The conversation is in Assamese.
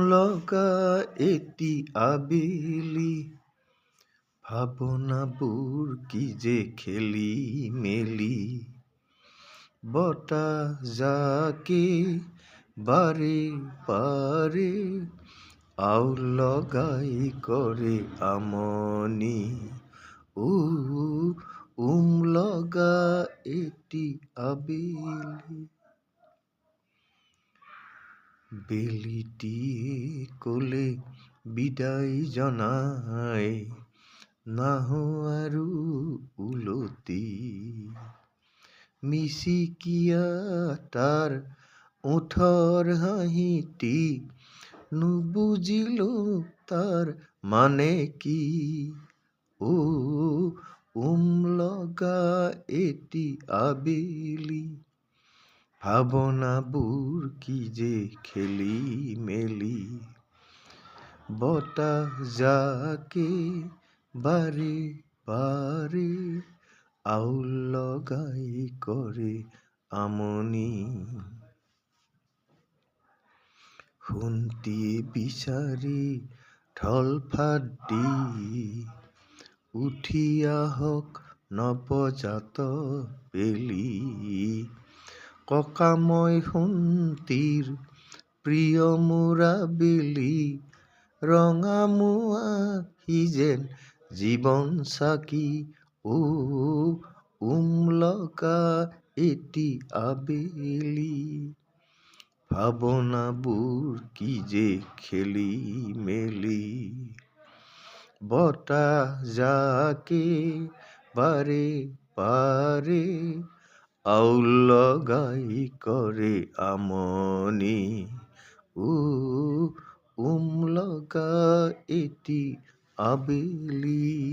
লগা এটি আবেলি, ভাবনাবোৰ কি যে খেলি মেলি, বতাহ জাকে বাৰে বাৰে আউল লগাই কৰে আমনি। লগা এটি আবেলি। বেলিটিয়ে ক'লে বিদায় জনাই, নাহো আৰু উলটি। মিচিকিয়া তাৰ ওঠৰ হাঁহিটি, নুবুজিলো তাৰ মানে কি। লগা এটি আবেলি, ভাবনাবোৰ কি যে খেলি মেলি, বতাহ জাকে বাৰে বাৰে আউল লগাই কৰে আমনি। সোণটিয়ে বিচাৰি ঢলফাট দি, উঠি আহক নৱজাত বেলি। ককাময় সোণটিৰ প্ৰিয় মোৰ আবেলি, ৰঙামুৱা সি যেন জীৱন চাকি। লগা এটি আবেলি, ভাবনাবোৰ কি যে খেলি মেলি, বতাহ জাকে বাৰে বাৰে আউল লগাই কৰে আমনি। লগা এটি আবেলি।